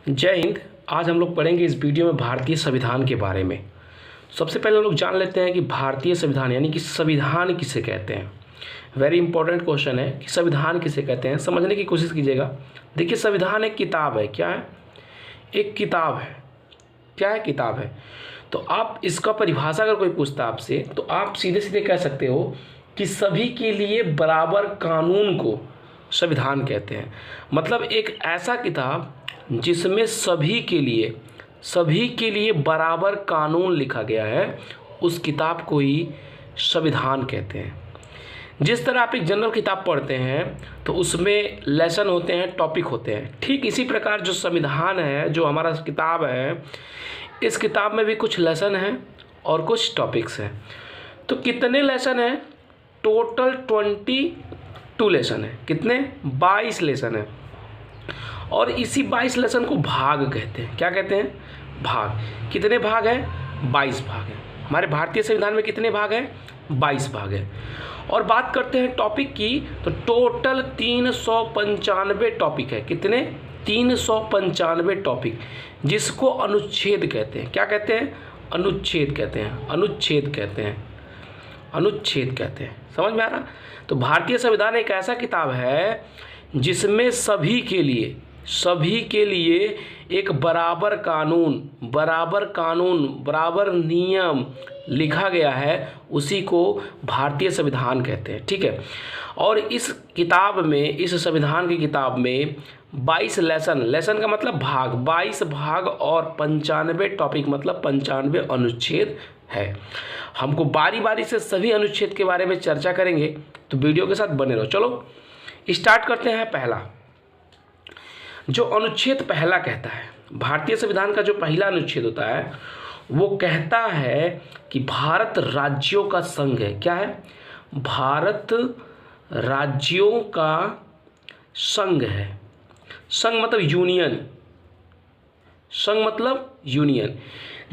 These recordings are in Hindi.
जय हिंद। आज हम लोग पढ़ेंगे इस वीडियो में भारतीय संविधान के बारे में। सबसे पहले हम लोग जान लेते हैं कि भारतीय संविधान यानी कि संविधान किसे कहते हैं। वेरी इंपॉर्टेंट क्वेश्चन है कि संविधान किसे कहते हैं, समझने की कोशिश कीजिएगा। देखिए, संविधान एक किताब है। क्या है? एक किताब है। क्या है? किताब है। तो आप इसका परिभाषा अगर कोई पूछता आपसे तो आप सीधे सीधे कह सकते हो कि सभी के लिए बराबर कानून को संविधान कहते हैं। मतलब एक ऐसा किताब जिसमें सभी के लिए बराबर कानून लिखा गया है, उस किताब को ही संविधान कहते हैं। जिस तरह आप एक जनरल किताब पढ़ते हैं तो उसमें लेसन होते हैं, टॉपिक होते हैं, ठीक इसी प्रकार जो संविधान है, जो हमारा किताब है, इस किताब में भी कुछ लेसन हैं और कुछ टॉपिक्स हैं। तो कितने लेसन हैं? टोटल 22 लेसन है। कितने? 22 लेसन है। और इसी 22 लेसन को भाग कहते हैं। क्या कहते हैं? भाग। कितने भाग हैं? 22 भाग हैं। हमारे भारतीय संविधान में कितने भाग हैं? 22 भाग हैं। और बात करते हैं टॉपिक की, तो टोटल 395 टॉपिक है। कितने? 395 टॉपिक, जिसको अनुच्छेद कहते हैं। क्या कहते हैं? अनुच्छेद कहते हैं। अनुच्छेद कहते हैं। अनुच्छेद कहते हैं। समझ में आ रहा? तो भारतीय संविधान एक ऐसा किताब है जिसमें सभी के लिए एक बराबर कानून, बराबर नियम लिखा गया है, उसी को भारतीय संविधान कहते हैं। ठीक है। और इस किताब में, इस संविधान की किताब में 22 लेसन का मतलब भाग, 22 भाग और 95 टॉपिक मतलब 95 अनुच्छेद है। हमको बारी बारी से सभी अनुच्छेद के बारे में चर्चा करेंगे, तो वीडियो के साथ बने रहो। चलो स्टार्ट करते हैं। पहला जो अनुच्छेद पहला कहता है, भारतीय संविधान का जो पहला अनुच्छेद होता है वो कहता है कि भारत राज्यों का संघ है। क्या है? भारत राज्यों का संघ है। संघ मतलब यूनियन। संघ मतलब यूनियन।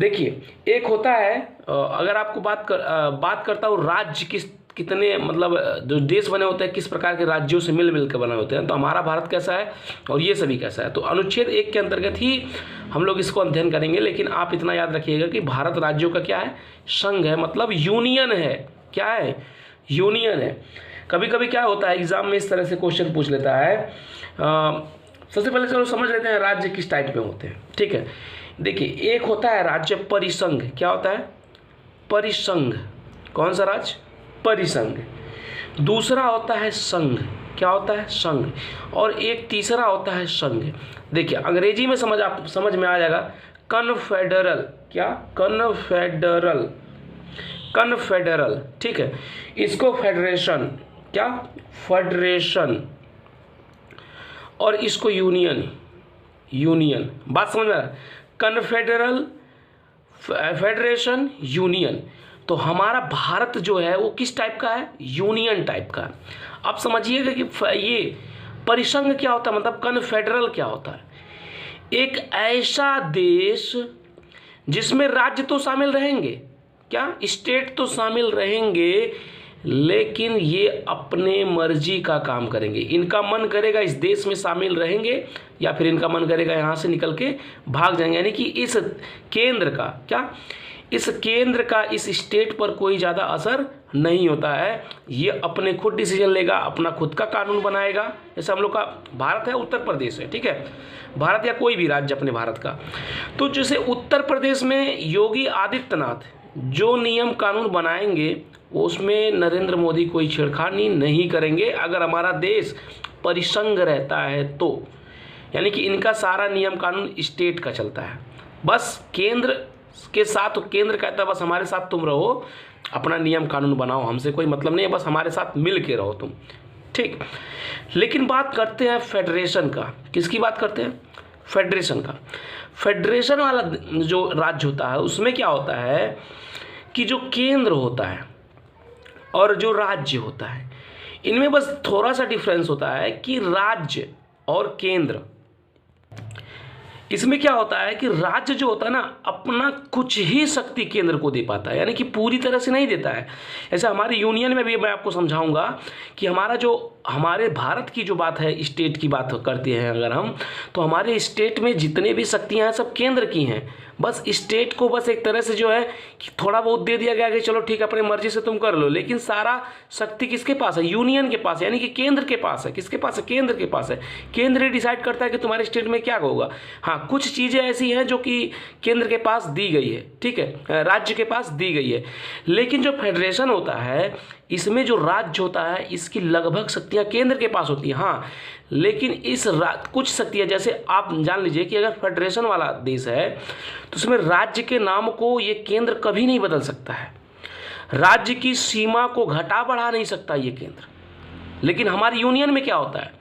देखिए, एक होता है, अगर आपको बात करता हूँ राज्य कितने मतलब जो देश बने होते हैं किस प्रकार के राज्यों से मिल के बने होते हैं, तो हमारा भारत कैसा है और ये सभी कैसा है। तो अनुच्छेद 1 के अंतर्गत ही हम लोग इसको अध्ययन करेंगे। लेकिन आप इतना याद रखिएगा कि भारत राज्यों का क्या है? संघ है, मतलब यूनियन है। क्या है? यूनियन है। कभी कभी क्या होता है, एग्जाम में इस तरह से क्वेश्चन पूछ लेता है। सबसे पहले चलो समझ लेते हैं राज्य किस टाइप में होते हैं। ठीक है। देखिए, एक होता है राज्य परिसंघ। क्या होता है? परिसंघ। कौन सा राज्य? परिसंघ। दूसरा होता है संघ। क्या होता है? संघ। और एक तीसरा होता है संघ। देखिए, अंग्रेजी में समझ में आ जाएगा, कन्फेडरल। क्या? कन्फेडरल। कन्फेडरल। ठीक है। इसको फेडरेशन। क्या? फेडरेशन। और इसको यूनियन। यूनियन। बात समझ में आ रहा है? कन्फेडरल, फेडरेशन, यूनियन। तो हमारा भारत जो है वो किस टाइप का है? यूनियन टाइप का है। अब समझिएगा कि ये परिसंघ क्या होता है, मतलब कन्फेडरल क्या होता है? एक ऐसा देश जिसमें राज्य तो शामिल रहेंगे, क्या? स्टेट तो शामिल रहेंगे, लेकिन ये अपने मर्जी का काम करेंगे। इनका मन करेगा इस देश में शामिल रहेंगे, या फिर इनका मन करेगा यहाँ से निकल के भाग जाएंगे। यानी कि इस केंद्र का क्या, इस केंद्र का इस स्टेट पर कोई ज़्यादा असर नहीं होता है। ये अपने खुद डिसीजन लेगा, अपना खुद का कानून बनाएगा। जैसे हम लोग का भारत है, उत्तर प्रदेश है, ठीक है, भारत या कोई भी राज्य अपने भारत का। तो जैसे उत्तर प्रदेश में योगी आदित्यनाथ जो नियम कानून बनाएंगे उसमें नरेंद्र मोदी कोई छेड़खानी नहीं करेंगे, अगर हमारा देश परिसंघ रहता है तो। यानी कि इनका सारा नियम कानून स्टेट का चलता है। बस केंद्र के साथ, केंद्र कहता है बस हमारे साथ तुम रहो, अपना नियम कानून बनाओ, हमसे कोई मतलब नहीं है, बस हमारे साथ मिल के रहो तुम। ठीक। लेकिन बात करते हैं फेडरेशन का। किसकी बात करते हैं? फेडरेशन का। फेडरेशन वाला जो राज्य होता है उसमें क्या होता है कि जो केंद्र होता है और जो राज्य होता है, इनमें बस थोड़ा सा डिफरेंस होता है कि राज्य और केंद्र, इसमें क्या होता है कि राज्य जो होता है ना, अपना कुछ ही शक्ति केंद्र को दे पाता है, यानी कि पूरी तरह से नहीं देता है। ऐसे हमारी यूनियन में भी मैं आपको समझाऊंगा कि हमारा जो हमारे भारत की जो बात है, स्टेट की बात करते हैं अगर हम, तो हमारे स्टेट में जितने भी शक्तियाँ हैं सब केंद्र की हैं। बस स्टेट को बस एक तरह से जो है कि थोड़ा बहुत दे दिया गया कि चलो ठीक है अपनी मर्जी से तुम कर लो, लेकिन सारा शक्ति किसके पास है? यूनियन के पास, यानी कि केंद्र के पास है। किसके पास है? केंद्र के पास है। केंद्र ही डिसाइड करता है कि तुम्हारे स्टेट में क्या होगा। हाँ, कुछ चीज़ें ऐसी हैं जो कि केंद्र के पास दी गई है, ठीक है, राज्य के पास दी गई है। लेकिन जो फेडरेशन होता है, इसमें जो राज्य होता है, इसकी लगभग शक्तियाँ केंद्र के पास होती हैं। हाँ, लेकिन कुछ शक्तियाँ, जैसे आप जान लीजिए कि अगर फेडरेशन वाला देश है तो उसमें राज्य के नाम को ये केंद्र कभी नहीं बदल सकता है। राज्य की सीमा को घटा बढ़ा नहीं सकता ये केंद्र। लेकिन हमारी यूनियन में क्या होता है,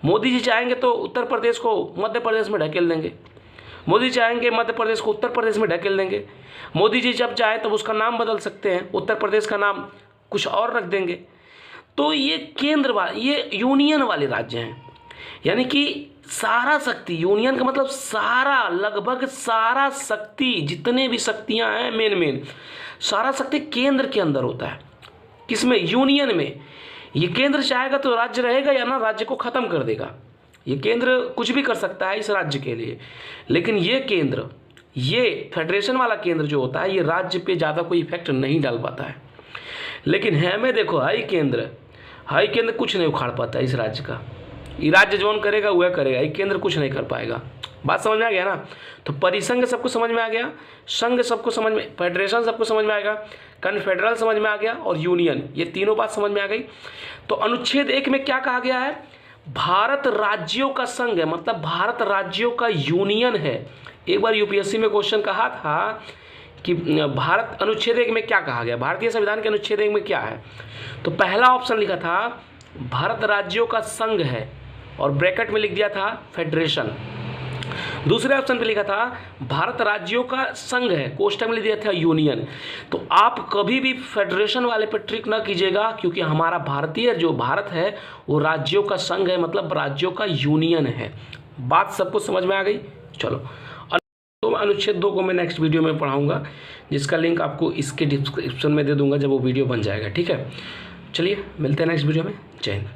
मोदी जी चाहेंगे तो उत्तर प्रदेश को मध्य प्रदेश में ढकेल देंगे, मोदी चाहेंगे मध्य प्रदेश को उत्तर प्रदेश में ढकेल देंगे, मोदी जी जब चाहे तब उसका नाम बदल सकते हैं, उत्तर प्रदेश का नाम कुछ और रख देंगे। तो ये ये यूनियन वाले राज्य हैं, यानी कि सारा शक्ति, यूनियन का मतलब सारा, लगभग सारा शक्ति, जितने भी शक्तियां हैं मेन सारा शक्ति केंद्र के अंदर होता है। किसमें? यूनियन में। ये केंद्र चाहेगा तो राज्य रहेगा या ना राज्य को ख़त्म कर देगा। ये केंद्र कुछ भी कर सकता है इस राज्य के लिए, लेकिन ये केंद्र, ये फेडरेशन वाला केंद्र जो होता है, ये राज्य पे ज़्यादा कोई इफेक्ट नहीं डाल पाता है। लेकिन है में देखो हाई केंद्र कुछ नहीं उखाड़ पाता इस राज्य का। ये राज्य जोन करेगा वह करेगा, ये केंद्र कुछ नहीं कर पाएगा। बात समझ में आ गया ना? तो परिसंघ सबको समझ में आ गया, संघ सबको समझ में, फेडरेशन सबको समझ में आएगा, कन्फेडरल समझ में आ गया और यूनियन, ये तीनों बात समझ में आ गई। तो अनुच्छेद 1 में क्या कहा गया है? भारत राज्यों का संघ है, मतलब भारत राज्यों का यूनियन है। एक बार यूपीएससी में क्वेश्चन कहा था कि भारत, अनुच्छेद 1 में क्या कहा गया, भारतीय संविधान के अनुच्छेद 1 में क्या है? तो पहला ऑप्शन लिखा था भारत राज्यों का संघ है और ब्रैकेट में लिख दिया था फेडरेशन। दूसरे ऑप्शन पे लिखा था भारत राज्यों का संघ है, कोष्टक में लिख दिया था यूनियन। तो आप कभी भी फेडरेशन वाले पे ट्रिक ना कीजिएगा, क्योंकि हमारा भारतीय जो भारत है वो राज्यों का संघ है, मतलब राज्यों का यूनियन है। बात सबको समझ में आ गई? चलो, तो अनुच्छेद 2 को मैं नेक्स्ट वीडियो में पढ़ाऊंगा, जिसका लिंक आपको इसके डिस्क्रिप्शन में दे दूंगा जब वो वीडियो बन जाएगा, ठीक है। चलिए मिलते हैं नेक्स्ट वीडियो में। जय हिंद।